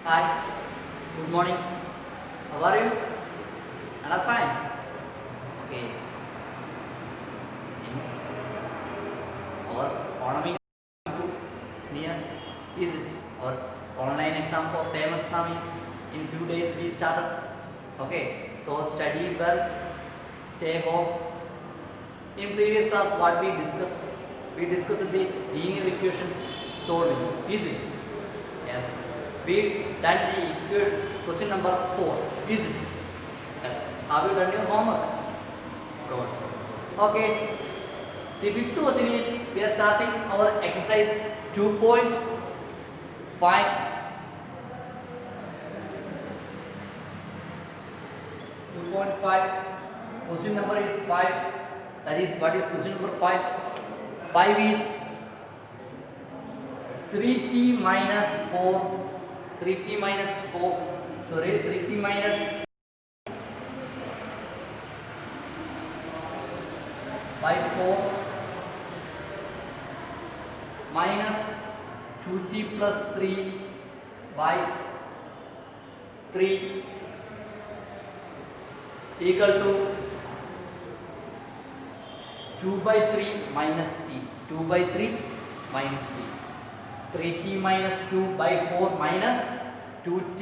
Hi, good morning. How are you? And I'm fine. Okay, in our economy near is it? Our online exam for term exam is in few days we started. Okay, so study well, stay home. In previous class, what we discussed the linear equations solving. Is it? Yes. We done the question number 4. Is it? Yes. Have you done your homework? Good. Okay. The fifth question is we are starting our exercise 2.5. 2.5. Question number is 5. That is what is question number 5? 5 is 3t minus 4. 3t minus 4. Sorry, 3t minus by 4 minus 2t plus 3 by 3 equal to 2 by 3 minus t. 2 by 3 minus t. 3t minus 2 by 4 minus 2t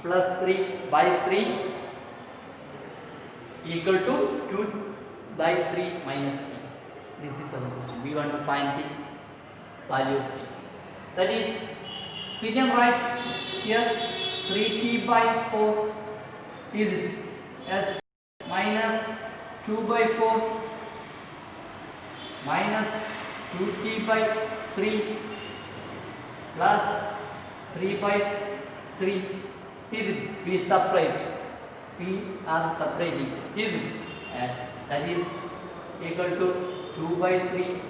plus 3 by 3 equal to 2 by 3 minus t. This is our question. We want to find the value of t. That is, we can write here 3t by 4 is it as minus 2 by 4 minus 2t by 3 plus 3 by 3 is it? We separate. We are separating. Is it? As that is equal to 2 by 3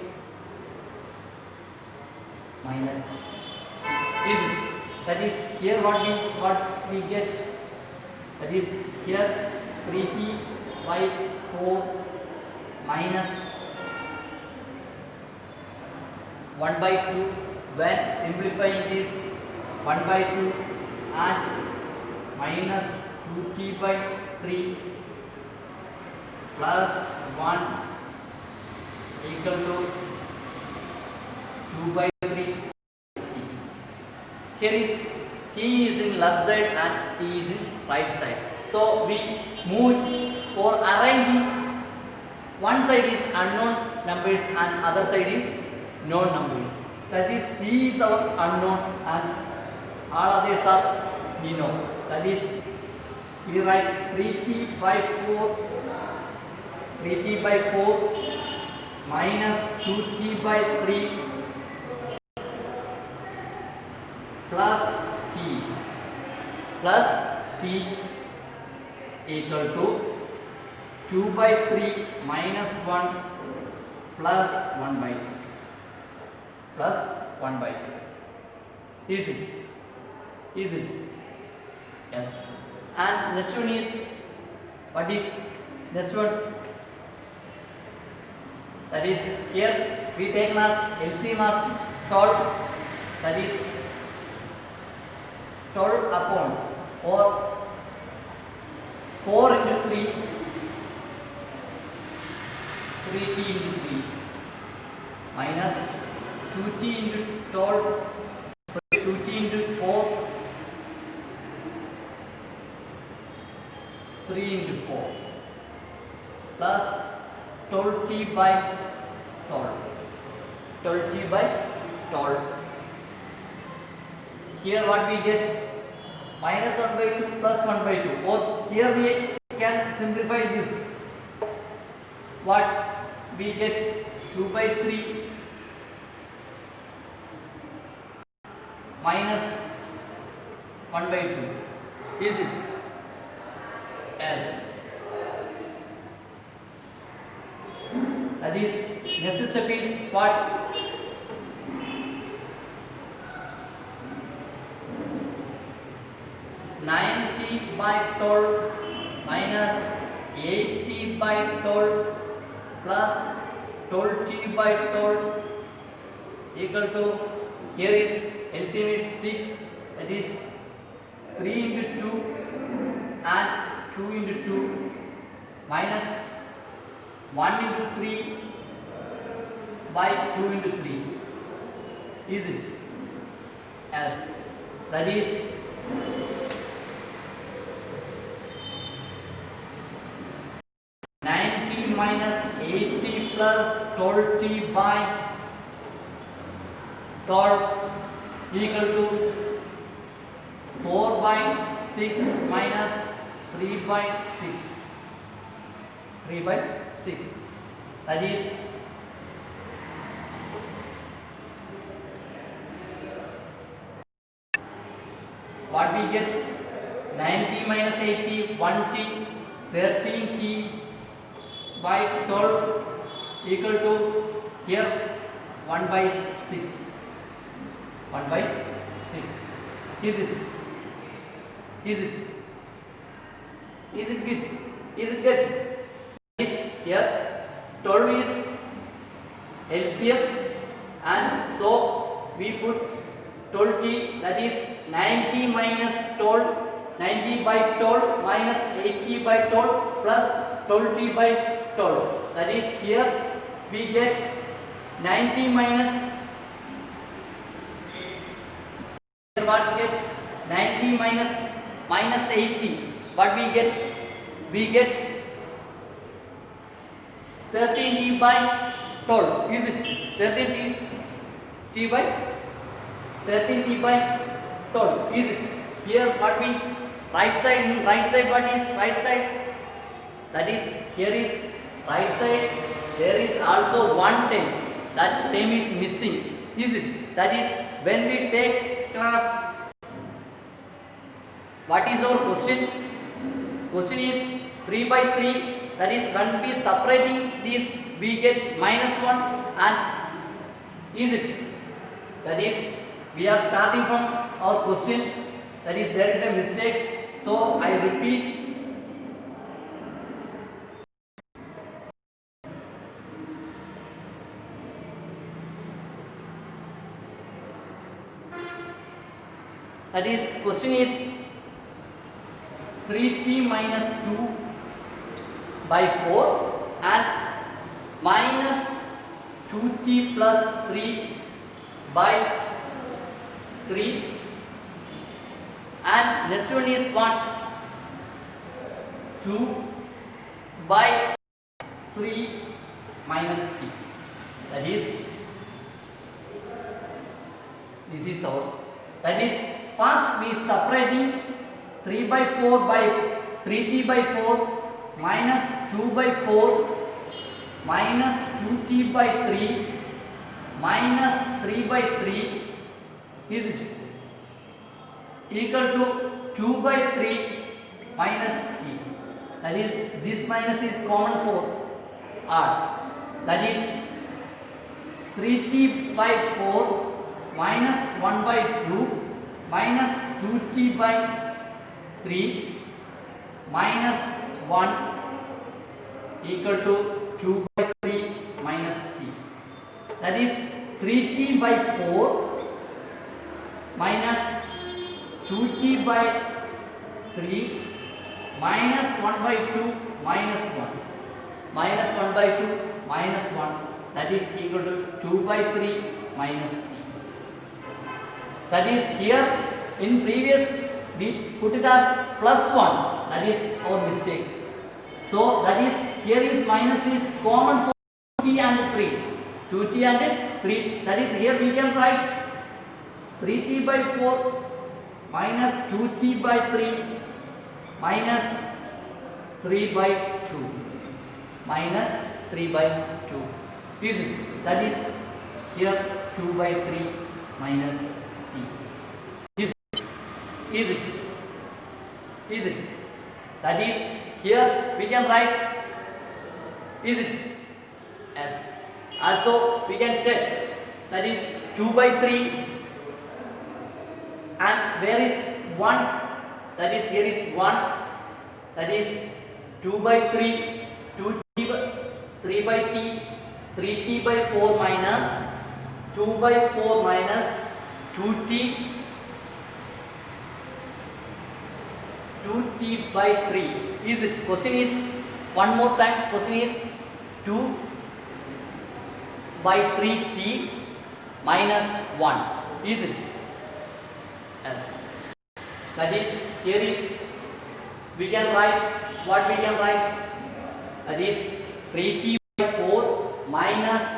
minus is it? That is here what we get. That is here 3t by 4 minus 1 by 2. When simplifying this 1 by 2 and minus 2t by 3 plus 1 equal to 2 by 3 t. Here is t is in left side and t is in right side. So we move or arranging one side is unknown numbers and other side is known numbers. That is t is our unknown and all others are we know. That is we write 3t by 4 3t by 4 minus 2t by 3 plus t equal to 2 by 3 minus 1 plus 1 by 2 plus 1 by 2. Is it? Is it? Yes. And next one is what is next one? That is here we take as LCM as 12. That is 12 upon or 4 into 3 3t into 3 minus 2t into 12 2t into 4 3 into 4 plus 12t by 12 12t by 12. Here what we get minus 1 by 2 plus 1 by 2 or here we can simplify this. What we get 2 by 3 minus 1 by 2. Is it? Yes. That is next step is what? 90 by 12 minus 80 by 12 plus 12t by 12 equal to here is LCM is 6, that is 3 into 2 and 2 into 2 minus 1 into 3 by 2 into 3. Is it? Yes. That is 90 minus 80 plus 12t by 12 equal to 4 by 6 minus 3 by 6. 3 by 6. That is what we get. 90 minus 80, 1t, 13t by 12 equal to here 1 by 6. 1 by 6. Is it? Is it? Is it good? Is it good? Is here 12 is LCM, and so we put 12t, that is 90 minus 12, 90 by 12 minus 80 by 12 plus 12t by 12. That is here we get 90 minus what get 90 minus 80. What we get? We get 13t by 12. Is it 13t by 13t by 12? Is it? Here what we right side what is right side? That is here is right side. There is also one term. That term is missing. Is it? That is when we take class. What is our question? Question is 3 by 3. That is when we separating this we get minus 1, and is it? That is we are starting from our question. That is there is a mistake. So I repeat. That is question is 3t minus 2 by 4 and minus 2t plus 3 by 3, and next one is what? 2 by 3 minus t. That is this is our. That is first we separating 3 by 4 by 3t by 4 minus 2 by 4 minus 2t by 3 minus 3 by 3. Is it? Equal to 2 by 3 minus t. That is this minus is common for r. That is 3t by 4 minus 1 by 2 minus 2t by 3 minus 1 equal to 2 by 3 minus t. That is 3t by 4 minus 2t by 3 minus 1 by 2 minus 1 minus 1 by 2 minus 1. That is equal to 2 by 3 minus t. That is here in previous we put it as plus 1. That is our mistake. So that is here is minus is common for 2t and 3. 2t and 3. That is here we can write 3t by 4 minus 2t by 3 minus 3 by 2 minus 3 by 2. Is it? That is here 2 by 3 minus t. Is it? Is it? That is here we can write. Is it? Yes. Also we can check. That is 2 by 3 and where is 1? That is here is 1. That is 2 by 3, 2t by 3 by t, 3t by 4 minus 2 by 4 minus 2t 2t by 3. Is it? Question is, one more time, question is 2 by 3t minus 1. Is it? Yes. That is, here is, we can write, what we can write? That is 3t by 4 minus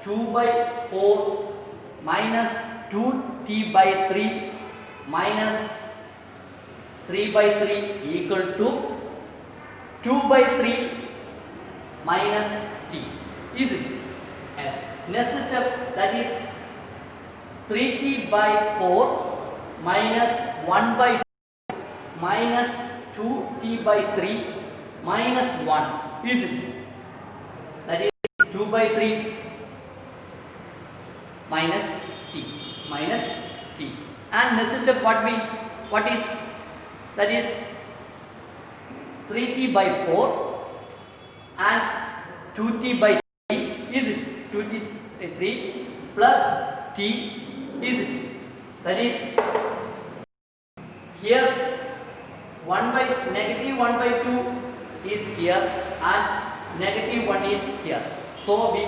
2 by 4 minus 2t by 3 minus 3 by 3 equal to 2 by 3 minus t. Is it? Yes. Next step, that is 3t by 4 minus 1 by 2 minus 2t by 3 minus 1. Is it? That is 2 by 3 minus t, minus t. And next step, what is? That is 3t by 4 and 2t by 3. Is it? 2t by 3 plus t. Is it? That is, here 1 by negative 1 by 2 is here and negative 1 is here. So we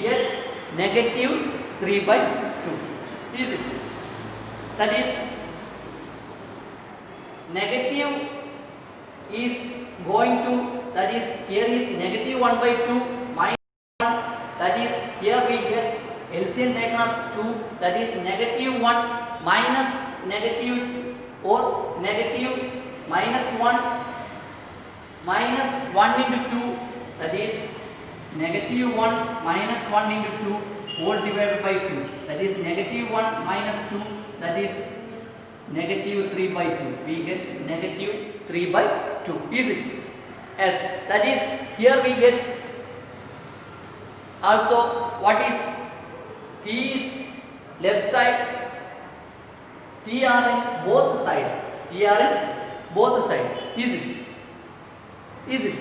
get negative 3 by 2. Is it? That is, negative is going to, that is, here is negative 1 by 2 minus 1. That is, here we get LCM taken as 2. That is negative 1 minus negative, or negative minus 1 minus 1 into 2. That is negative 1 minus 1 into 2 whole divided by 2. That is negative 1 minus 2. That is negative 3 by 2. We get negative 3 by 2. Is it? Yes. That is, here we get also, what is? T is left side, T are in both sides. T are in both sides. Is it? Is it?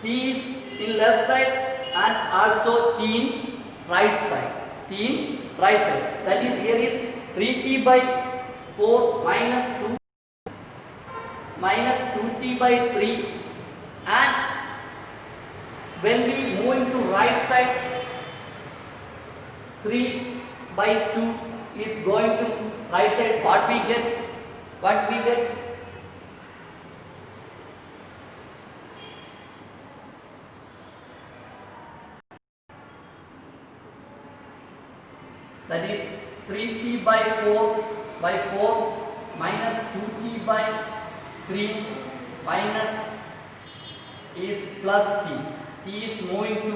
T is in left side and also T in right side. T in right side. That is, here is 3t by 4 minus 2 minus 2t by 3, and when we move into right side, 3 by 2 is going to right side. What we get? What we get? That is 3t by 4 minus 2t by 3 minus is plus t. T is moving to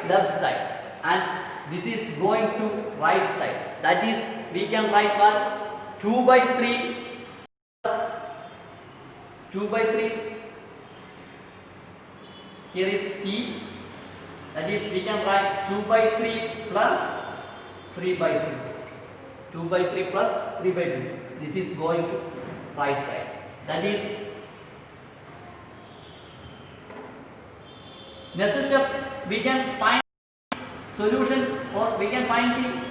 left side and this is going to right side. That is, we can write what? 2 by 3 plus 2 by 3. Here is t. That is, we can write 2 by 3 plus 3 by 2. 2 by 3 plus 3 by 2. This is going to right side. That is, next step, we can find solution, or we can find the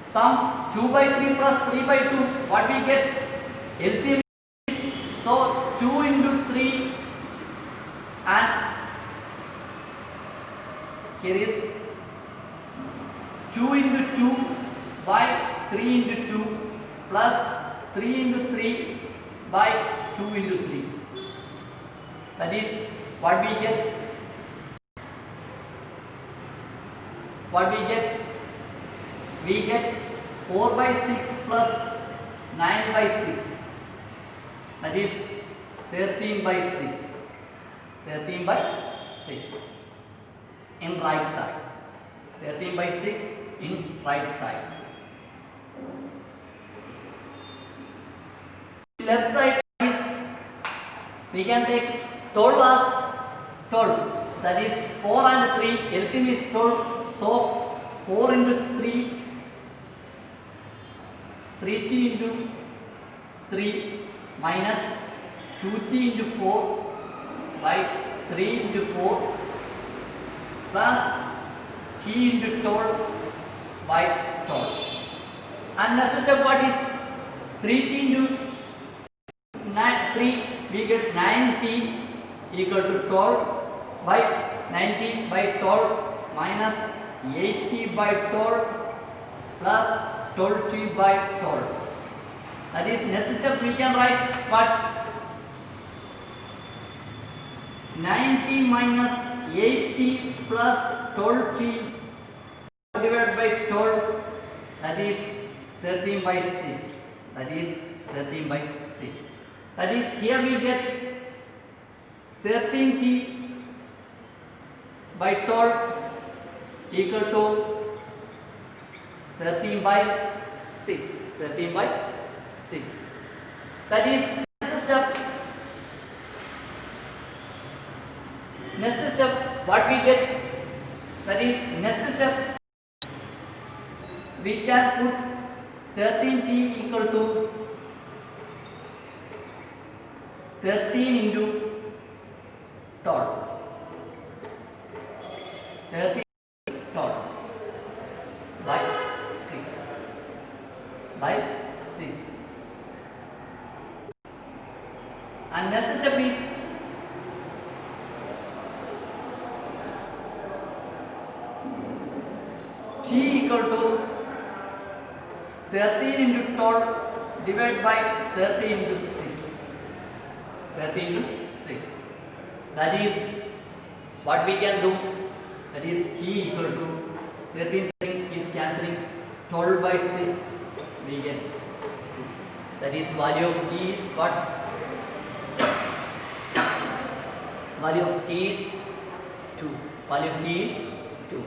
sum. 2 by 3 plus 3 by 2. What we get? LCM is, so 2 into 3 and here is 2 into 2 by 3 into 2 plus 3 into 3 by 2 into 3. That is, what we get? What we get? We get 4 by 6 plus 9 by 6. That is 13 by 6. 13 by 6 in right side. 13 by 6 in right side. Left side is, we can take 12 as 12. That is 4 and 3. LCM is 12. So 4 into 3, 3t into 3 minus 2t into 4 by 3 into 4 plus t into 12 by 12. And next step, what is? 3t into 9 3 we get 9t equal to 12 by 90 by 12 minus 80 by 12 plus 12t by 12. That is next step we can write, but 90 minus 80 plus 12t divided by 12, that is 13 by 6. That is 13 by 6. That is here we get 13t by 12 equal to 13 by 6. 13 by 6. That is next step. Next step what we get? That is next step we can put 13t equal to 13 into 12. 13 12 by 6 by 6. And next step is t equal to 13 into 12 divided by 13 into 6. 13 into 6. That is what we can do. That is t equal to 13 is cancelling, 12 by 6 we get 2. That is value of t is what? Value of t is 2. Value of t is 2.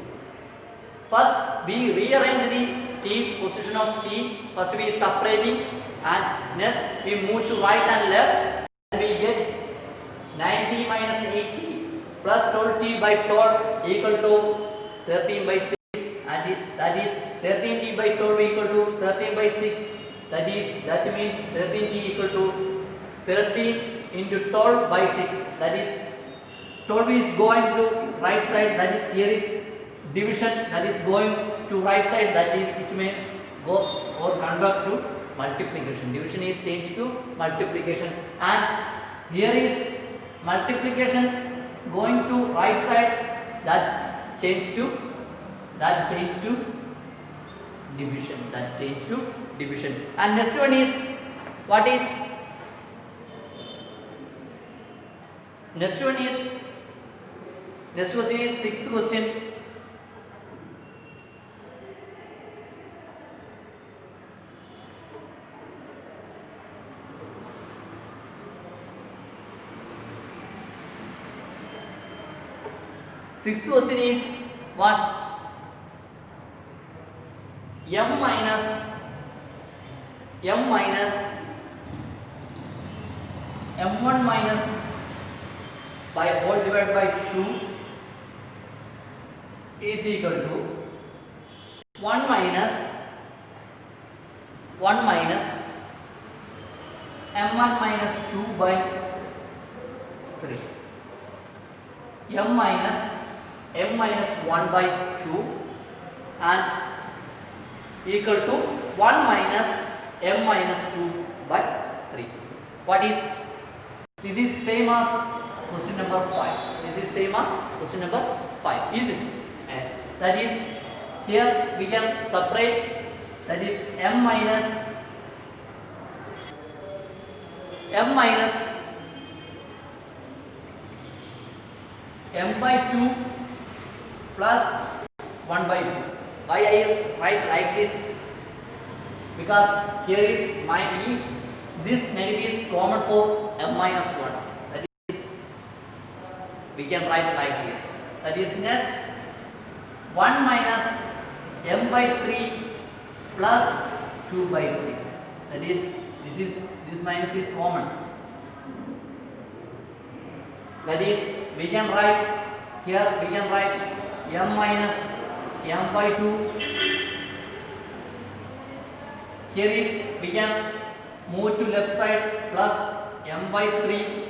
First we rearrange the t position of t. First we separating, and next we move to right and left, and we get 90 minus 80 plus 12t by 12 equal to 13 by 6, and that is 13t by 12 equal to 13 by 6. That means 13t equal to 13 into 12 by 6. That is 12 is going to right side, that is here is division, that is going to right side, that is it may go or convert to multiplication. Division is changed to multiplication, and here is multiplication going to right side, that changed to division. That changed to division. And next one is what is? Next question is sixth question. Sixth question is what? m minus m1 minus by whole divided by 2 is equal to 1 minus m1 minus 2 by 3. m minus m minus 1 by 2 and equal to 1 minus m minus 2 by 3. What is? This is same as question number 5. This is same as question number 5. Is it? Yes. That is, here we can separate, that is m minus m by 2 plus 1 by 2. Why I write like this? Because here is my e, this negative is common for m minus 1. That is, we can write like this. That is next 1 minus m by 3 plus 2 by 3. That is, this minus is common. That is, we can write here, we can write m minus m by 2. Here is, we can move to left side, plus m by 3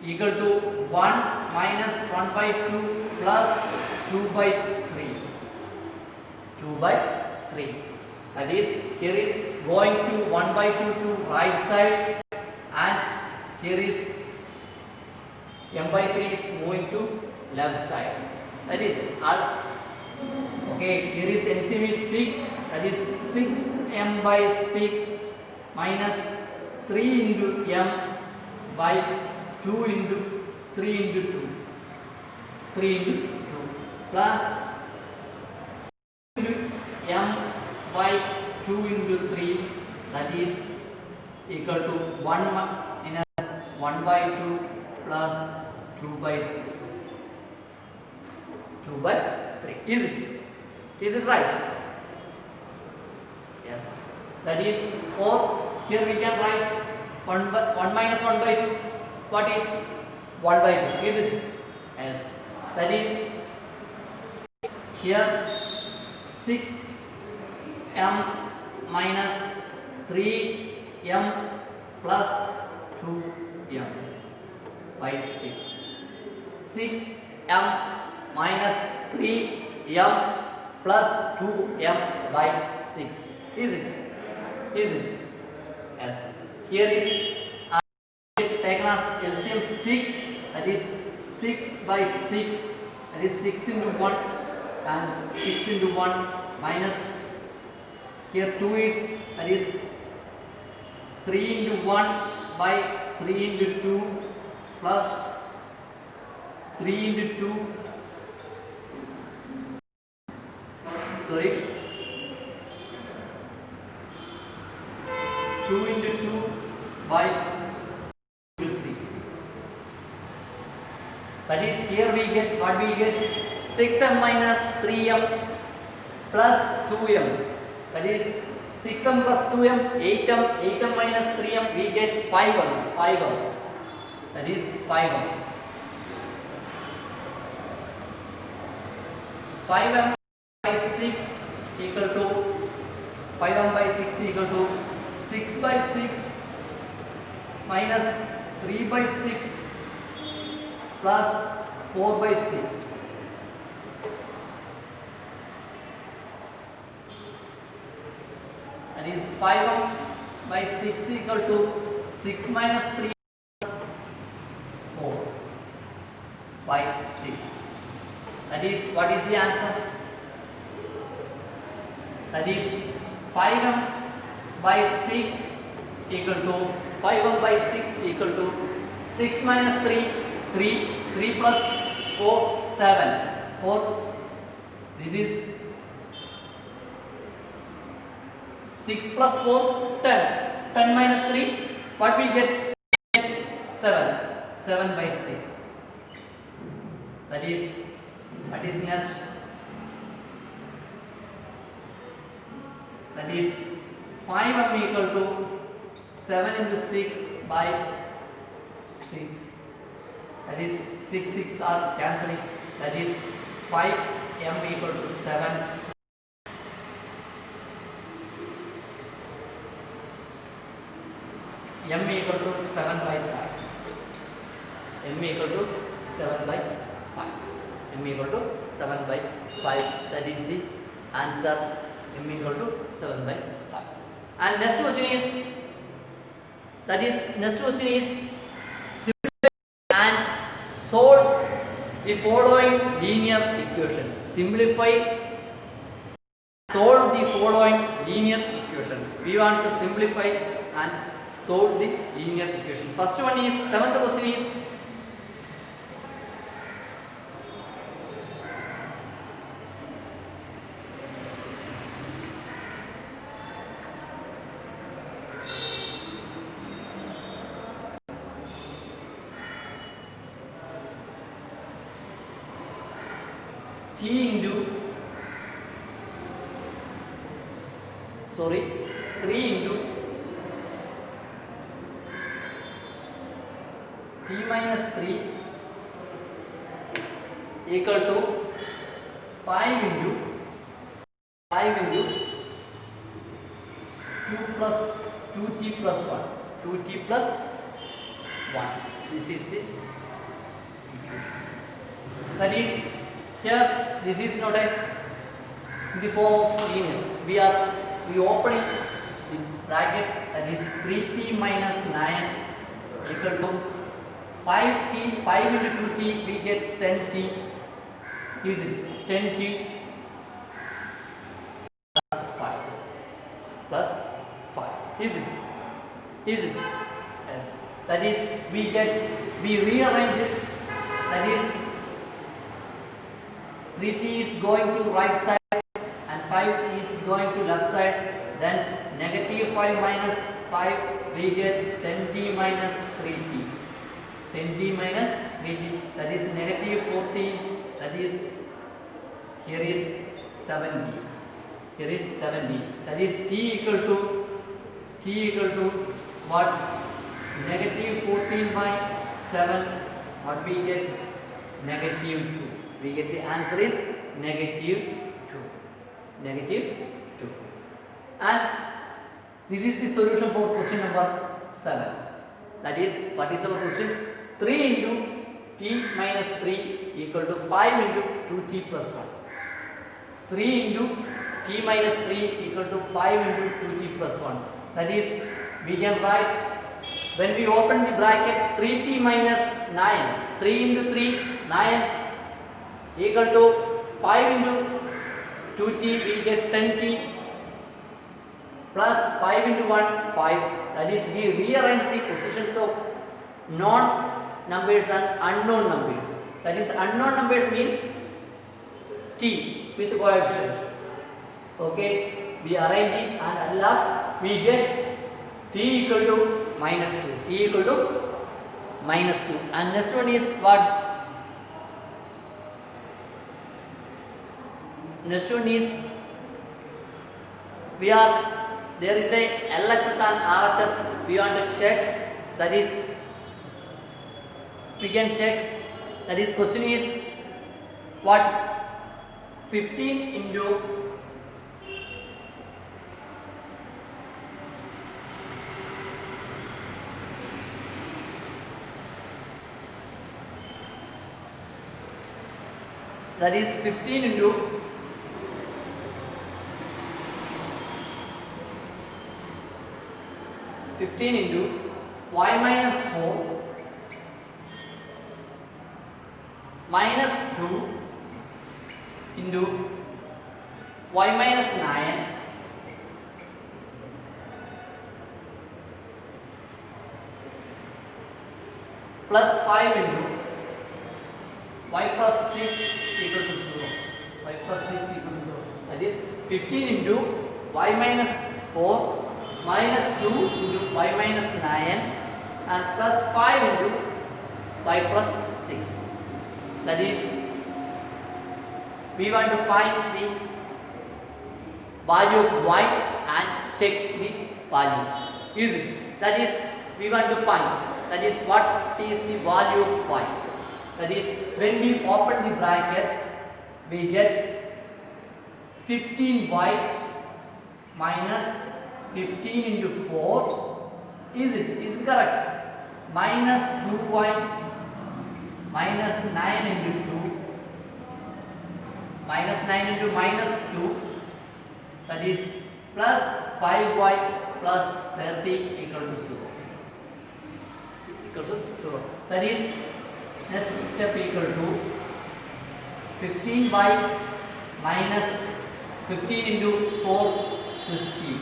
equal to 1 minus 1 by 2 plus 2 by 3. 2 by 3. That is, here is going to 1 by 2 to right side, and here is m by 3 is moving to left side. That is okay. Here is LCM is 6. That is 6m by 6 minus 3 into m by 2 into 3 into 2. 3 into 2 plus m by 2 into 3, that is equal to 1 minus 1 by 2 plus 2 by 3. Is it right? Yes. That is, or here we can write 1 minus 1 by 2. What is 1 by 2? Is it? Yes. That is, here 6m minus 3m plus 2m by 6. 6m minus 3m plus 2m by 6. Is it? Yes. Here is taken as LCM 6. That is 6 by 6. That is 6 into 1 and 6 into 1 minus, here 2 is, that is 3 into 1 by 3 into 2 plus 3 into 2, sorry, 2 into 2 by 2 into 3. That is, here we get what we get, 6m minus 3m plus 2m. That is 6m plus 2m, 8m. 8m minus 3m, we get 5m. That is 5m. 5m by 6 equal to 5m by 6 equal to 6 by 6 minus 3 by 6 plus 4 by 6. That is 5m by 6 equal to 6 minus 3 4 by 6. That is, what is the answer? That is 5m by 6 equal to 5m by 6 equal to 6 minus 3 plus 4, 7. 4. This is 6 plus 4, 10. 10 minus 3, what we get? 7. 7 by 6. That is next. That is 5m equal to 7 into 6 by 6. That is 6 are cancelling. That is 5m equal to 7. M equal to 7 by 5. M equal to 7 by 5. M equal to 7 by 5. That is the answer. M equal to 7 by 5. And next question is, simplify and solve the following linear equation. Simplify, solve the following linear equations. We want to simplify and solve the linear equation. First one is, seventh question is, t into 3 into t minus 3 equal to 5 into 2 plus 2t plus 1. 2t plus 1. This is the equation. That is, here this is not in the form of linear. We are we open it, the bracket, that is 3t minus 9 equal to 5t, 5 into 2t, we get 10t, is it 10t plus 5 plus 5, is it? Is it? Yes. That is, we rearrange it, that is 3t is going to right side and 5 is going to left side, then negative 5 minus 5, we get 10t minus 3t, 10t minus 3t, that is negative 14, that is, here is 70, here is 70, that is t equal to what? Negative 14 by 7, what we get? Negative 2. We get the answer is negative 2. Negative 2. And this is the solution for question number 7. That is, what is our question? 3 into t minus 3 equal to 5 into 2t plus 1. 3 into t minus 3 equal to 5 into 2t plus 1. That is, we can write, when we open the bracket, 3t minus 9, 3 into 3, 9 equal to 5 into 2t, we get 10t plus 5 into 1, 5. That is, we rearrange the positions of known numbers and unknown numbers. That is, unknown numbers means t with coefficient. Okay, we arrange it, and at last we get t equal to minus 2. T equal to minus 2. And next one is what? Next one is, there is a LHS and RHS, we want to check, that is, we can check, that is, question is what? 15 into 15 into 15 into y minus 4 minus 2 into y minus 9 plus 5 into y plus 6 equal to 0. Y plus 6 equal to 0. That is 15 into y minus 4 minus 2 into y minus 9 and plus 5 into y plus 6. That is, we want to find the value of y and check the value. Is it? That is, we want to find, that is, what is the value of y. That is, when we open the bracket, we get 15y minus 15 into 4, is it? Is correct. Minus 2y minus 9 into 2, minus 9 into minus 2, that is plus 5y plus 30 equal to 0. Equal to 0. That is, next step equal to 15y minus 15 into 4, 60,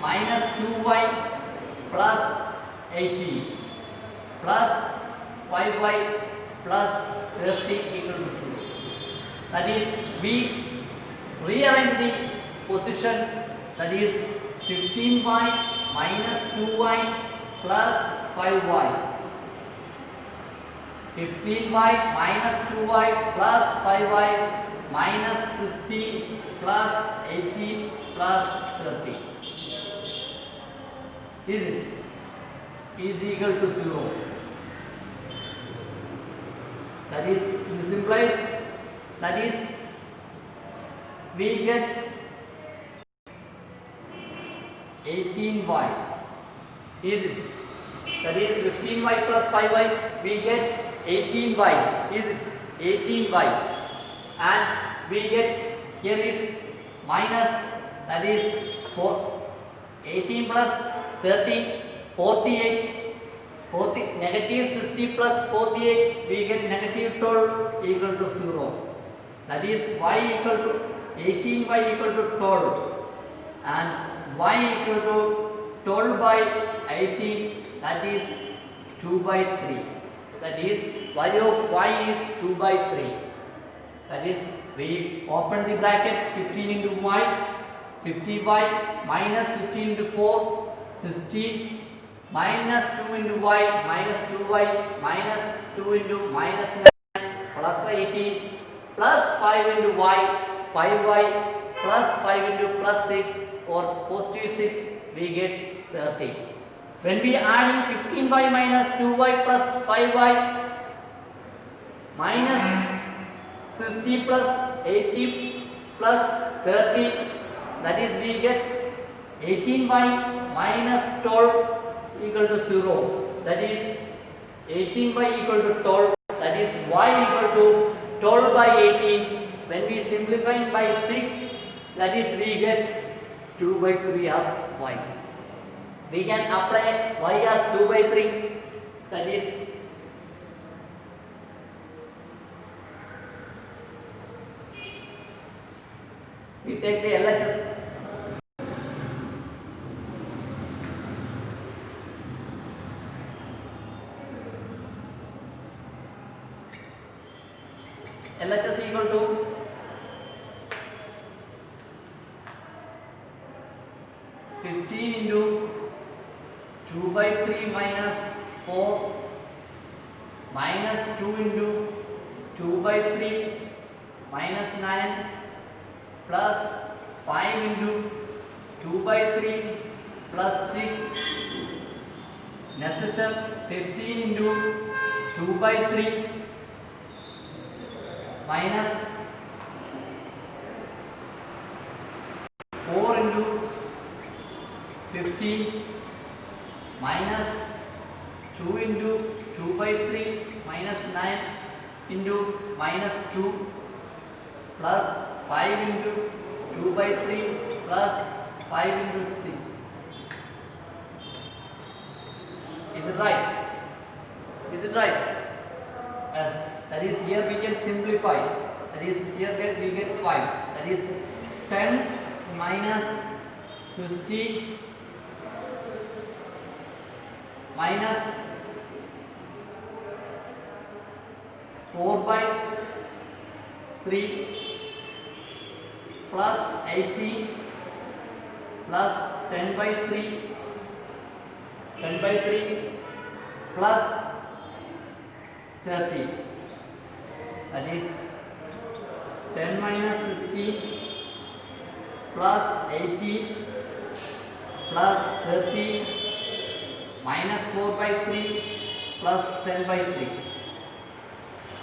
minus 2y plus 80 plus 5y plus 30 equal to 0. That is, we rearrange the positions, that is 15y minus 2y plus 5y. 15y minus 2y plus 5y minus 60 plus 80 plus 30. Is it? Is equal to 0. That is, this implies, that is, we get 18y. Is it? That is 15y plus 5y, we get 18y. Is it? 18y. And we get, here is minus, that is 18 plus 30, 48. 40, negative 60 plus 48, we get negative 12 equal to 0. That is y equal to 18y equal to 12 and y equal to 12 by 18, that is 2 by 3. That is value of y is 2 by 3. That is we open the bracket 15 into y, 50y minus 15 into 4, 16 minus 2 into y minus 2y minus 2 into minus 9 plus 18 plus 5 into y 5y plus 5 into plus 6 or positive 6, we get 30. When we add in 15y minus 2y plus 5y minus 60 plus 80 plus 30, that is we get 18y minus 12 equal to 0. That is 18y equal to 12, that is y equal to 12 by 18. When we simplify by 6, that is we get 2 by 3 as y. We can apply y as 2 by 3, that is we take the LHS. LHS equal to 15 into 2 by 3 minus 4 minus 2 into 2 by 3 minus 9 plus 5 into 2 by 3 plus 6. Next step 15 into 2 by 3 minus 4 into 15 minus 2 into 2 by 3 minus 9 into minus 2 plus 5 into 2 by 3 plus 5 into 6. Is it right? Is it right? Yes. That is here we can simplify. That is here we get 5. That is 10 minus 60 minus 4 by 3 plus 18 plus 10 by 3 plus 30. That is 10 minus 16 plus 18 plus 30 minus 4 by 3 plus 10 by 3.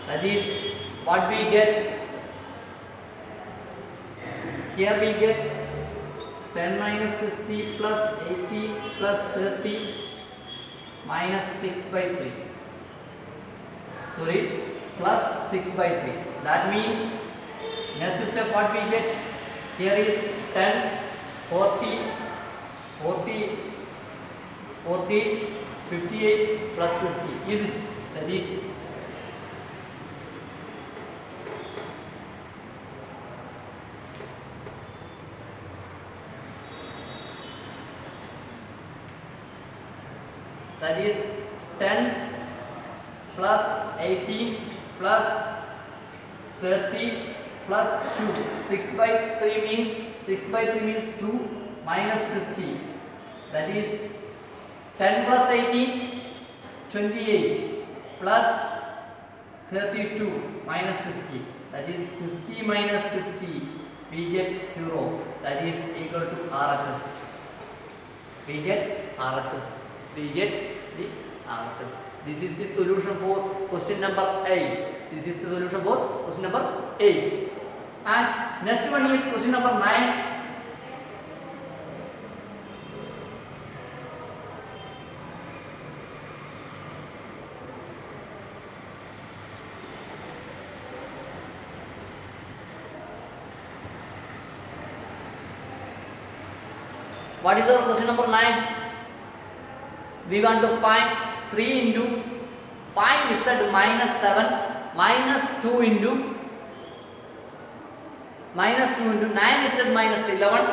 That is what we get. Here we get 10 minus 60 plus 80 plus 30 minus 6 by 3. Sorry, plus 6 by 3. That means next step what we get here is 10, 40, 40, 40, 58 plus 60. Is it? That is that is 10 plus 18 plus 30 plus 2. 6 by 3 means 2 minus 60. That is 10 plus 18, 28 plus 32 minus 60. That is 60 minus 60. We get 0. That is equal to RHS. We get RHS. We get the RHS. This is the solution for question number 8. This is the solution for question number 8. And next one is question number 9. What is our question number 9? We want to find 3 into 5z minus 7 minus 2 into 9z minus 11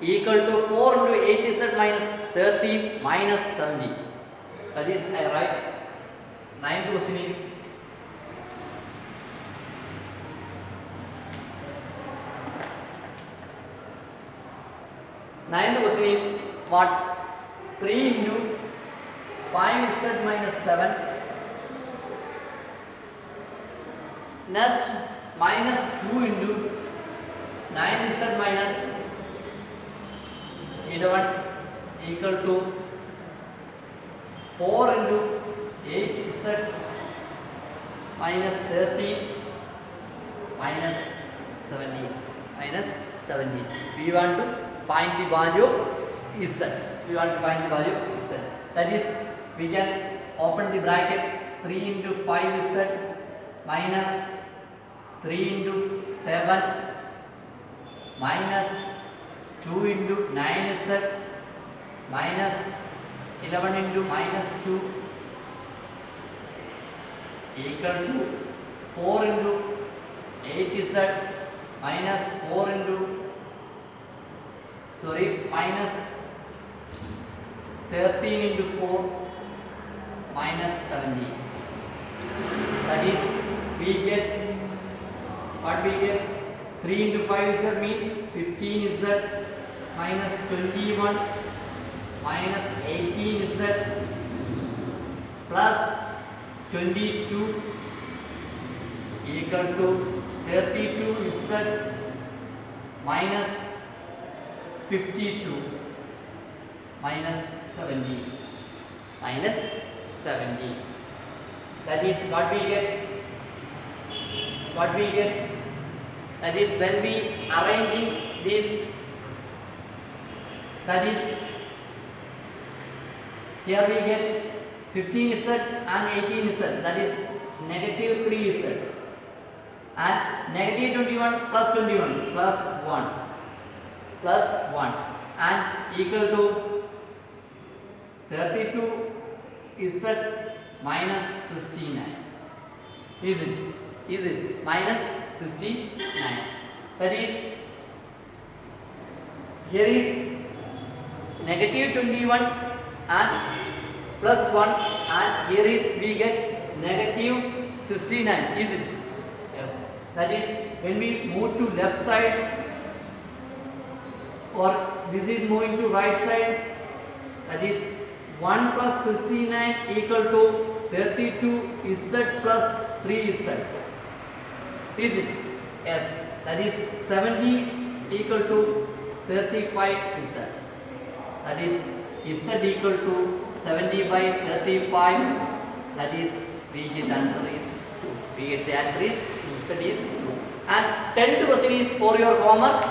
equal to 4 into 8z minus 13 minus 70. That is, I write 9th question is what? 3 into 5z minus 7 next minus 2 into 9z minus 11 equal to 4 into 8z minus 13 minus 70. We want to find the value of z. That is, we can open the bracket 3 into 5z minus 3 into 7 minus 2 into 9z minus 11 into minus 2 equal to 4 into 8z minus 4 into minus 13 into 4 minus 70. That is, we get what we get? 3 into 5z means 15z minus 21 minus 18z plus 22 equal to 32z minus 52 minus 70. That is what we get. That is, when we arranging this, that is, here we get 15z and 18z, that is negative 3z, and negative 21 plus 1 and equal to 32z minus 69. Is it minus 69? That is, here is negative 21 and plus 1, and here is we get negative 69. Is it? Yes. That is, when we move to left side, or this is moving to right side, that is 1 plus 69 equal to 32z plus 3z. Is it? Yes. That is 70 equal to 35z. That is z equal to 70 by 35. That is, we get answer is 2. Z is 2. And 10th question is for your homework.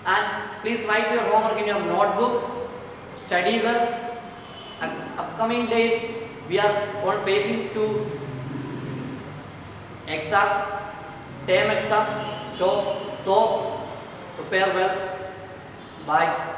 And please write your homework in your notebook. Study well. Upcoming days we are facing to exam, term exam. So prepare well. Bye.